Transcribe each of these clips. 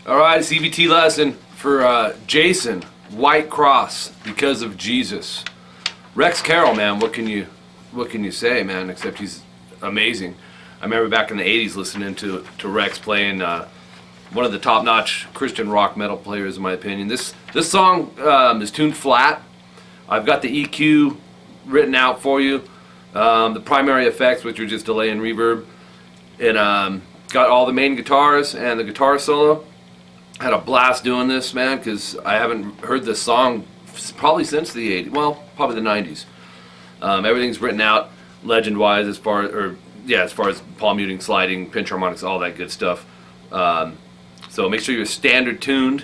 All right, CVT lesson for Jason, Whitecross, Because of Jesus. Rex Carroll, man, what can you say, man, except he's amazing. I remember back in the 80s listening to Rex playing one of the top-notch Christian rock metal players, in my opinion. This song is tuned flat. I've got the EQ written out for you, the primary effects, which are just delay and reverb, and got all the main guitars and the guitar solo. Had a blast doing this, man, because I haven't heard this song probably since the 80s, well, probably the 90s. Everything's written out legend-wise as far as palm muting, sliding, pinch harmonics, all that good stuff. So make sure you're standard tuned,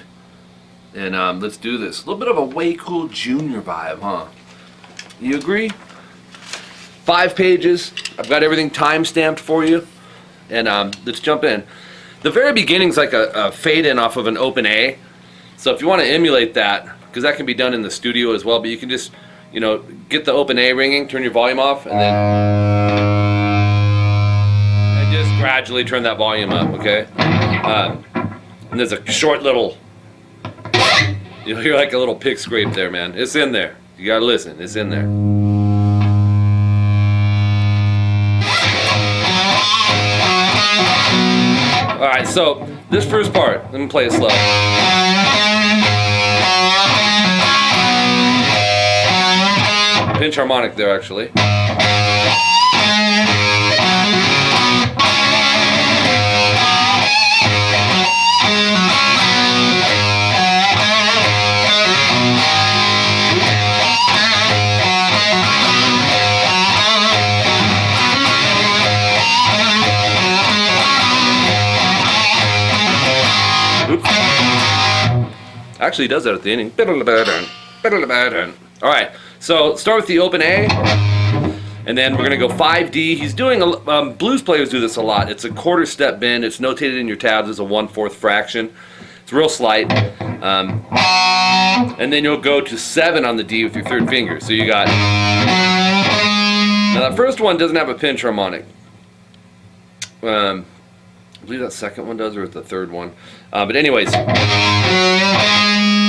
and let's do this. A little bit of a Way Cool Junior vibe, huh? You agree? 5 pages. I've got everything time-stamped for you, and let's jump in. The very beginning's like a fade-in off of an open A. So if you want to emulate that, because that can be done in the studio as well, but you can just, get the open A ringing, turn your volume off, and just gradually turn that volume up, okay? And there's a short little, you'll hear like a little pick scrape there, man. It's in there. You gotta listen. It's in there. Alright, so this first part, let me play it slow. Pinch harmonic there, actually. Actually, he does that at the ending. Alright, so start with the open A, and then we're going to go 5D. He's doing, blues players do this a lot. It's a quarter step bend. It's notated in your tabs as a 1/4 fraction. It's real slight. And then you'll go to 7 on the D with your third finger. So you got, now that first one doesn't have a pinch harmonic. I believe that second one does, or the third one. But anyways,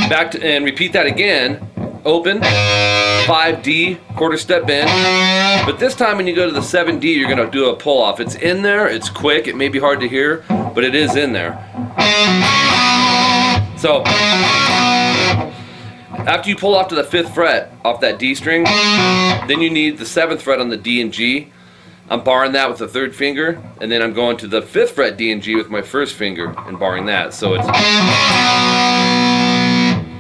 back to, and repeat that again. Open, 5D, quarter step bend. But this time when you go to the 7D, you're going to do a pull off. It's in there, it's quick, it may be hard to hear, but it is in there. So, after you pull off to the 5th fret off that D string, then you need the 7th fret on the D and G. I'm barring that with the 3rd finger, and then I'm going to the 5th fret D and G with my 1st finger and barring that. So it's,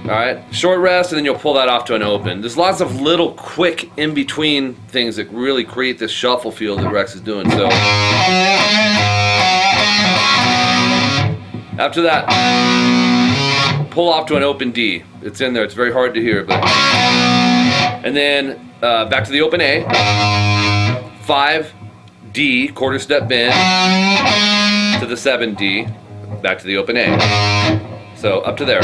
alright, short rest, and then you'll pull that off to an open. There's lots of little quick in-between things that really create this shuffle feel that Rex is doing. So after that, pull off to an open D. It's in there, it's very hard to hear, but, and then back to the open A, 5D, quarter step bend, to the 7D, back to the open A. So up to there.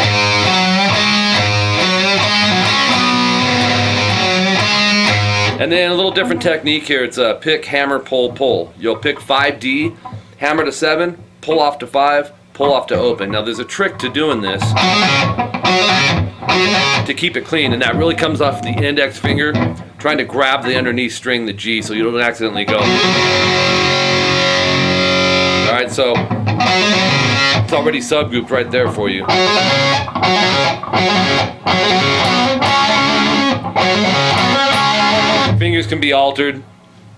And then a little different technique here. It's a pick, hammer, pull, pull. You'll pick 5D, hammer to 7, pull off to 5, pull off to open. Now there's a trick to doing this to keep it clean, and that really comes off the index finger, trying to grab the underneath string, the G, so you don't accidentally go. Alright, so it's already subgrouped right there for you. Fingers can be altered.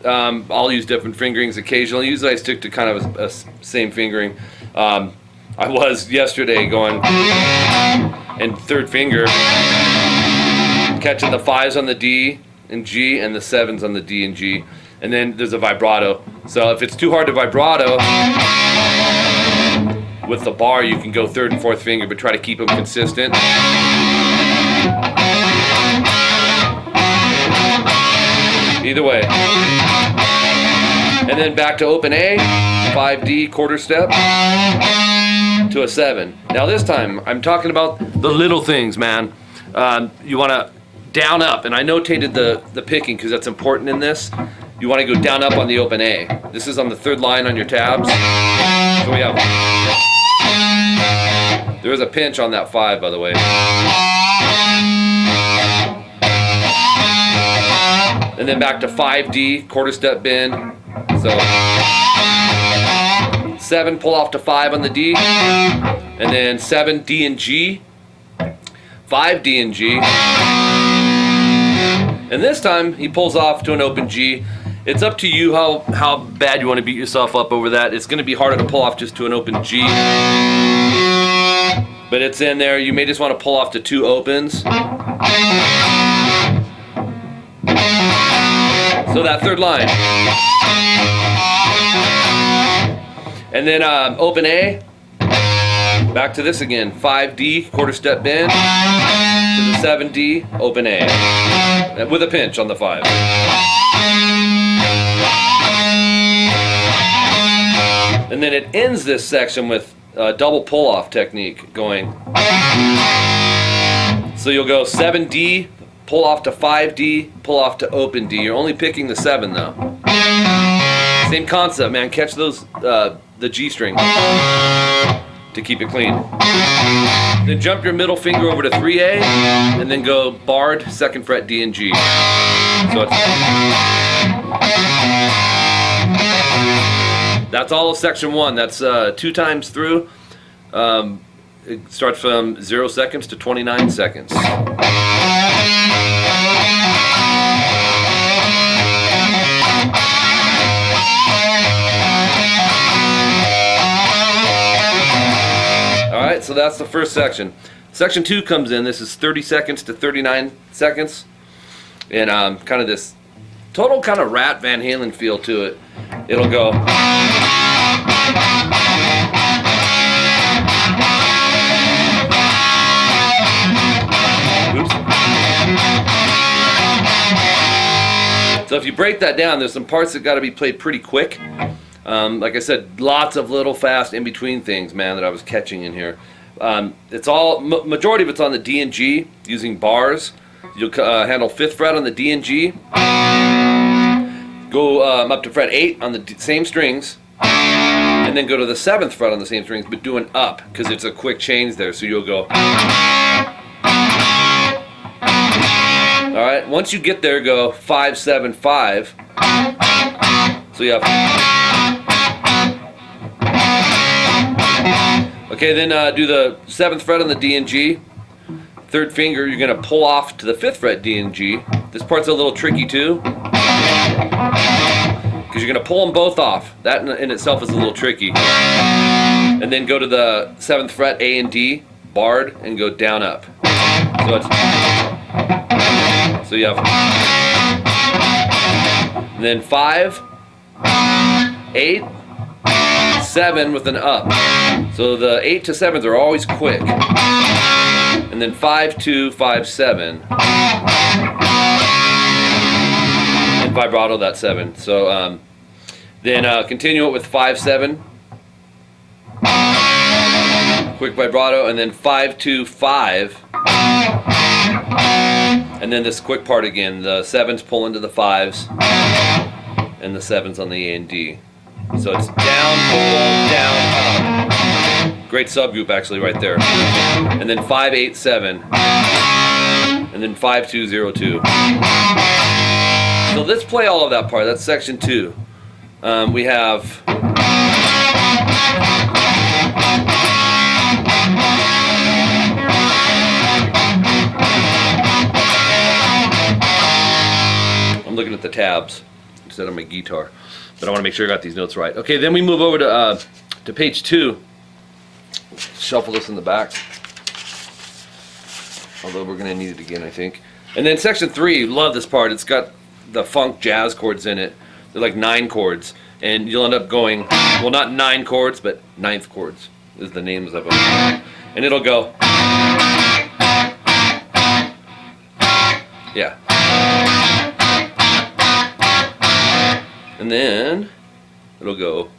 I'll use different fingerings occasionally. Usually I stick to kind of a same fingering. I was yesterday going and 3rd finger, catching the 5s on the D and G and the 7s on the D and G. And then there's a vibrato. So if it's too hard to vibrato with the bar, you can go 3rd and 4th finger, but try to keep them consistent. Either way. And then back to open A, 5D, quarter step, to a 7. Now this time, I'm talking about the little things, man. You want to down up, and I notated the picking because that's important in this. You want to go down up on the open A. This is on the 3rd line on your tabs. So we have There is a pinch on that 5, by the way. And then back to 5D, quarter step bend. So 7, pull off to 5 on the D, and then 7, D and G, 5, D and G. And this time he pulls off to an open G. It's up to you how bad you want to beat yourself up over that. It's going to be harder to pull off just to an open G. But it's in there. You may just want to pull off to 2 opens. So that third line. And then open A. Back to this again. 5D, quarter step bend. To the 7D, open A. With a pinch on the 5. And then it ends this section with a double pull-off technique going. So you'll go 7D, pull off to 5D, pull off to open D. You're only picking the 7 though. Same concept, man. Catch those, the G string to keep it clean. Then jump your middle finger over to 3A, and then go barred, 2nd fret, D and G. So that's all of section 1. That's 2 times through. It starts from 0 seconds to 29 seconds. Alright, so that's the first section. Section 2 comes in. This is 30 seconds to 39 seconds. And kind of this total kind of Rat Van Halen feel to it. It'll go. Oops. So if you break that down, there's some parts that got to be played pretty quick. Like I said, lots of little fast in between things, man, that I was catching in here. It's all majority of it's on the D and G using bars. You'll handle 5th fret on the D and G. Go up to fret 8 on the same strings, and then go to the 7th fret on the same strings, but do an up because it's a quick change there. So you'll go. All right. Once you get there, go 5, 7, 5. So you have. Okay, then do the 7th fret on the D and G. 3rd finger, you're going to pull off to the 5th fret D and G. This part's a little tricky too, because you're going to pull them both off. That in itself is a little tricky. And then go to the 7th fret A and D, barred, and go down up. So you have. And then 5, 8, 7 with an up. So the 8 to 7s are always quick. And then 5, 2, 5, 7. And vibrato that 7. So then continue it with 5, 7. Quick vibrato, and then 5, 2, 5. And then this quick part again. The 7s pull into the 5s. And the 7s on the A and D. So it's down, pull, down, up. Great subgroup actually right there. And then 5, 8, 7. And then 5, 2, 0, 2. So let's play all of that part. That's section 2. We have. I'm looking at the tabs instead of my guitar. But I want to make sure I got these notes right. Okay, then we move over to page 2. Shuffle this in the back. Although we're going to need it again, I think. And then section 3, love this part. It's got the funk jazz chords in it. They're like 9 chords. And you'll end up going, well, not 9 chords, but 9th chords is the names of them. And it'll go. Yeah. And then it'll go.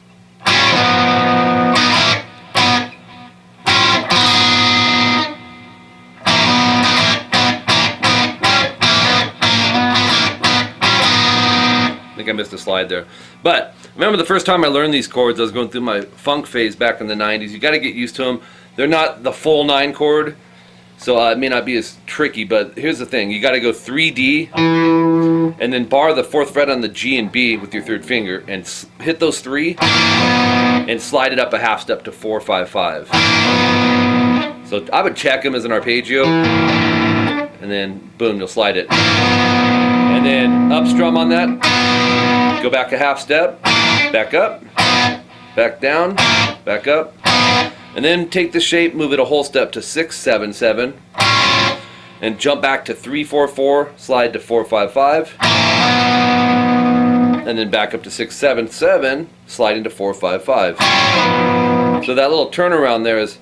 I think I missed a slide there. But remember the first time I learned these chords, I was going through my funk phase back in the 90s. You got to get used to them. They're not the full 9 chord, so it may not be as tricky, but here's the thing. You got to go 3D and then bar the 4th fret on the G and B with your 3rd finger and hit those 3 and slide it up a half step to 4, 5, 5. So I would check them as an arpeggio and then boom, you'll slide it. And then up strum on that, go back a half step, back up, back down, back up. And then take the shape, move it a whole step to 6, 7, 7, and jump back to 3, 4, 4, slide to 4, 5, 5, and then back up to 6, 7, 7, slide into 4, 5, 5. So that little turnaround there is,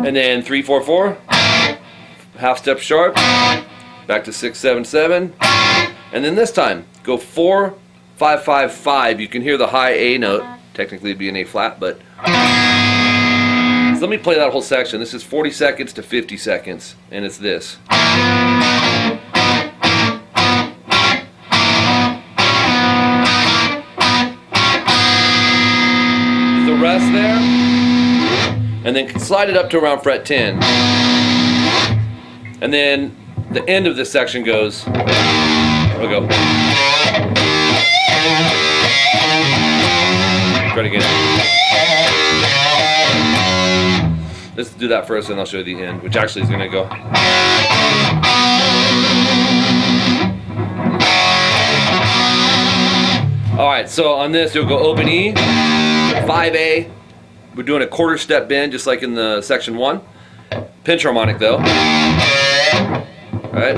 and then 3, 4, 4, half step sharp, back to 6, 7, 7, and then this time go 4, 5, 5, 5. You can hear the high A note. Technically it'd be an A flat, but so let me play that whole section. This is 40 seconds to 50 seconds, and it's this. The rest there, and then slide it up to around fret 10. And then the end of this section goes, we'll go. Try it again. Let's do that first and I'll show you the end, which actually is going to go. Alright, so on this you'll go open E, 5A, we're doing a 1/4 step bend just like in the section 1. Pinch harmonic though. Alright,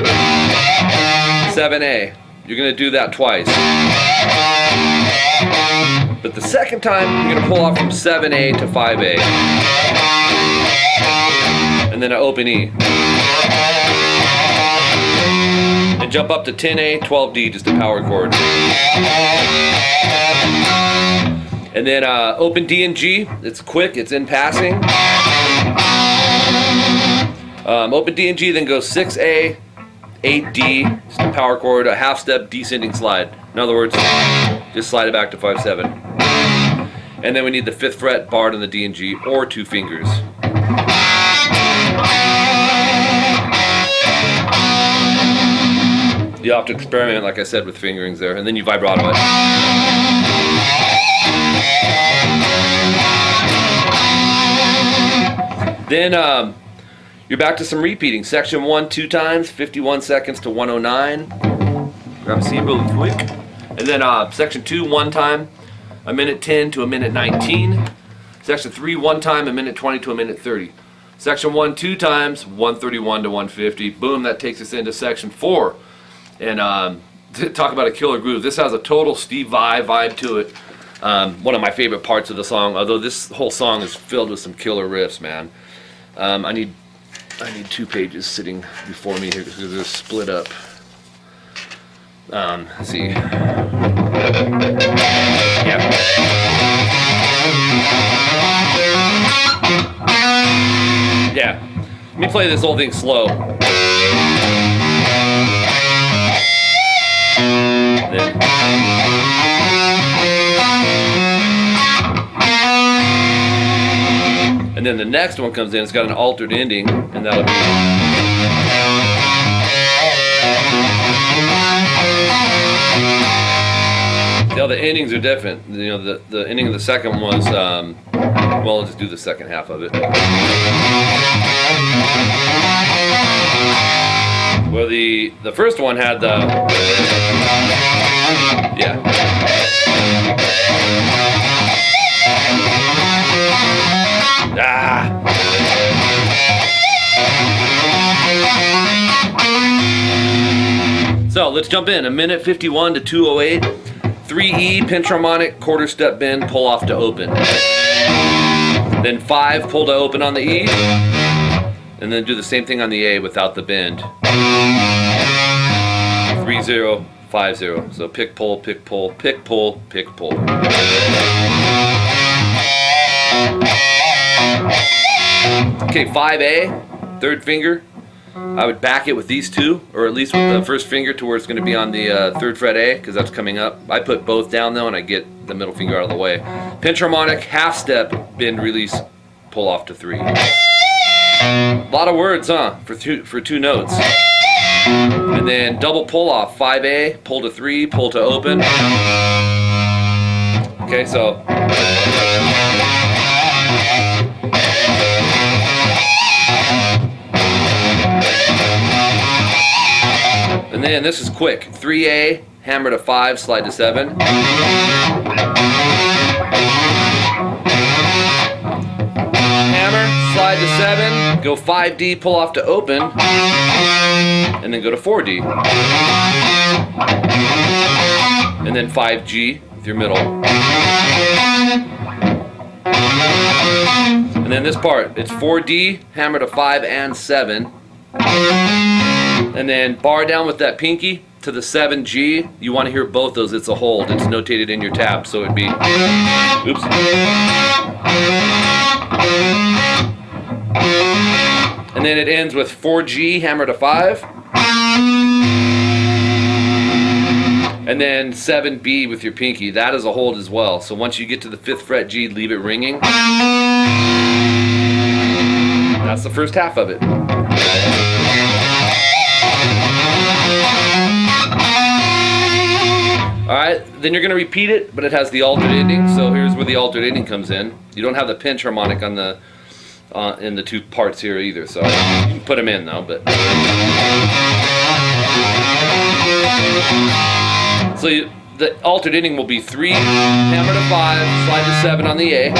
7A, you're going to do that twice. But the second time, you're going to pull off from 7A to 5A. And then an open E. And jump up to 10A, 12D, just a power chord. And then open D and G. It's quick, it's in passing. Open D and G, then go 6A, 8D, just a power chord, a half step descending slide. In other words, just slide it back to 5, 7. And then we need the 5th fret barred on the D and G or 2 fingers. You have to experiment, like I said, with fingerings there, and then you vibrato it. Then you're back to some repeating. Section 1 2 times, 51 seconds to 109. Grab a C really quick. And then section 2 1 time, 1:10 to 1:19. Section 3 1 time, 1:20 to 1:30. Section 1 2 times, 131 to 150. Boom, that takes us into section 4. And talk about a killer groove. This has a total Steve Vai vibe to it. One of my favorite parts of the song, although this whole song is filled with some killer riffs, man. I need 2 pages sitting before me here because they're split up. Let's see. Yeah. Yeah. Let me play this whole thing slow. And then the next one comes in, it's got an altered ending, and that'll be. Yeah, the endings are different. You know, the ending of the second was, well, I'll just do the second half of it. Well, the first one had the, yeah. Ah. So let's jump in. 1:51 to 2:08. 3E, pinch harmonic, 1/4 step bend, pull off to open. Then 5, pull to open on the E. And then do the same thing on the A without the bend. 3-0, 5-0. So pick, pull, pick, pull, pick, pull, pick, pull. Okay, 5A, 3rd finger. I would back it with these two, or at least with the first finger to where it's going to be on the 3rd fret A, because that's coming up. I put both down though, and I get the middle finger out of the way. Pinch harmonic, half step, bend, release, pull off to 3. A lot of words, huh? For two notes. And then double pull off, 5A, pull to 3, pull to open. Okay, so. And then this is quick. 3A, hammer to 5, slide to 7. Hammer, slide to 7, go 5D, pull off to open, and then go to 4D. And then 5G with your middle. And then this part, it's 4D, hammer to 5 and 7. And then bar down with that pinky to the 7G. You want to hear both those. It's a hold. It's notated in your tab, so it'd be, oops. And then it ends with 4G, hammer to 5. And then 7B with your pinky. That is a hold as well. So once you get to the 5th fret G, leave it ringing. That's the first half of it. Alright, then you're going to repeat it, but it has the altered ending. So here's where the altered ending comes in. You don't have the pinch harmonic on the in the 2 parts here either, so you can put them in though. But so the altered ending will be 3, hammer to 5, slide to 7 on the A,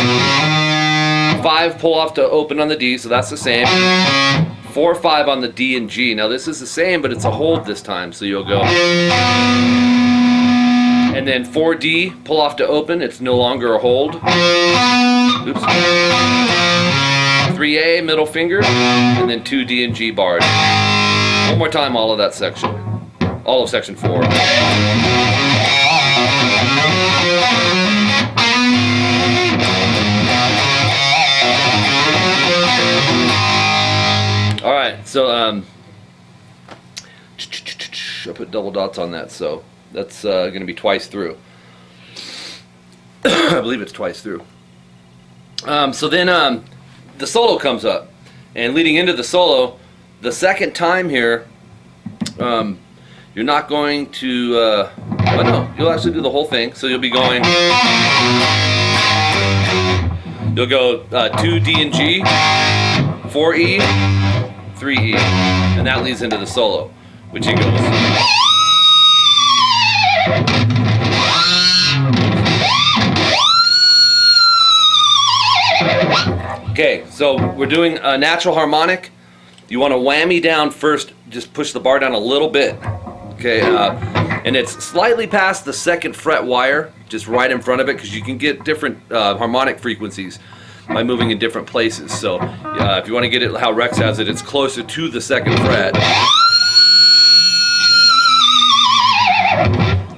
5, pull off to open on the D, so that's the same. 4, 5 on the D and G. Now this is the same, but it's a hold this time, so you'll go. And then 4D, pull off to open, it's no longer a hold. Oops. 3A, middle finger, and then 2D and G barred. One more time, all of that section. All of section 4. Alright, so I put double dots on that, so that's going to be twice through. I believe it's twice through. So then the solo comes up, and leading into the solo, the second time here, you're not going to, well, no, you'll actually do the whole thing. So you'll be going, you'll go 2 D and G, 4 E, 3 E, and that leads into the solo, which he goes. Okay, so we're doing a natural harmonic. You want to whammy down first, just push the bar down a little bit. Okay, and it's slightly past the 2nd fret wire, just right in front of it, because you can get different harmonic frequencies by moving in different places. So if you want to get it how Rex has it, it's closer to the 2nd fret.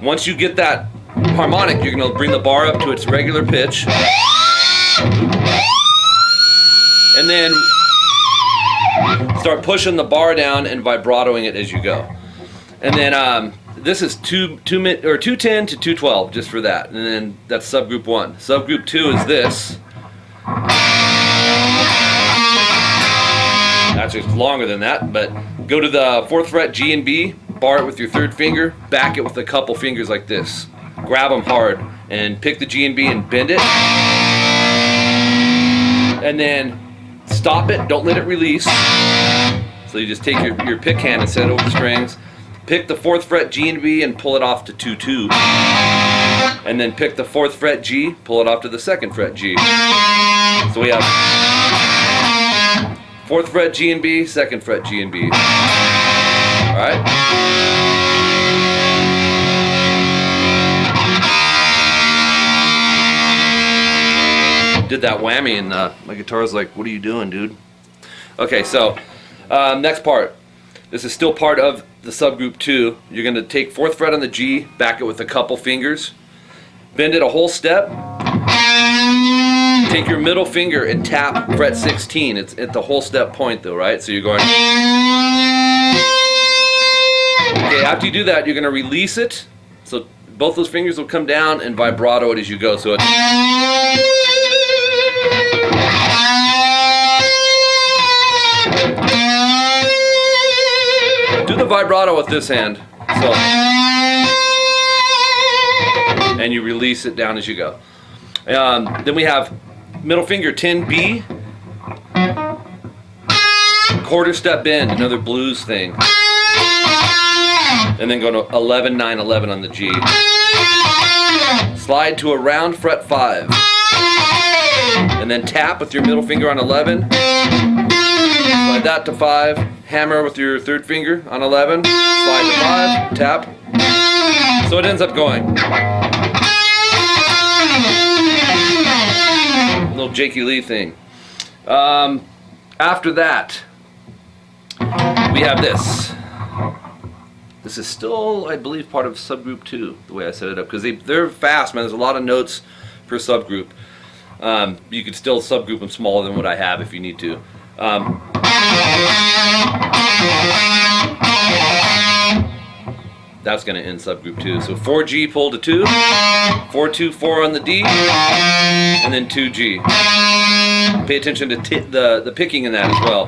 Once you get that harmonic, you're going to bring the bar up to its regular pitch. And then start pushing the bar down and vibratoing it as you go. And then this is 210 to 212 just for that. And then that's subgroup 1. Subgroup 2 is this. Actually, it's longer than that, but go to the 4th fret G and B, bar it with your 3rd finger, back it with a couple fingers like this. Grab them hard and pick the G and B and bend it. And then stop it, don't let it release. So you just take your pick hand and set it over the strings. Pick the 4th fret G and B and pull it off to 2-2. And then pick the 4th fret G, pull it off to the 2nd fret G. So we have 4th fret G and B, 2nd fret G and B. Alright? Did that whammy and my guitar's like, what are you doing, dude? Okay, so next part. This is still part of the subgroup 2. You're going to take 4th fret on the G, back it with a couple fingers, bend it a whole step, take your middle finger and tap fret 16. It's at the whole step point though, right? So you're going Okay, after you do that, you're going to release it. So both those fingers will come down and vibrato it as you go. So it's... Do the vibrato with this hand. So... And you release it down as you go. Then we have middle finger 10B. Quarter step bend, another blues thing. And then go to 11, 9, 11 on the G. Slide to a round fret 5. And then tap with your middle finger on 11. Slide that to 5. Hammer with your third finger on 11. Slide to 5. Tap. So it ends up going. Little Jakey Lee thing. After that, we have this. This is still, I believe, part of subgroup 2, the way I set it up, because they're fast, man. There's a lot of notes per subgroup. You could still subgroup them smaller than what I have if you need to. That's going to end subgroup 2. So 4G pull to 2, 4-2-4 on the D, and then 2G. Pay attention to the picking in that as well.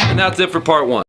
And that's it for part 1.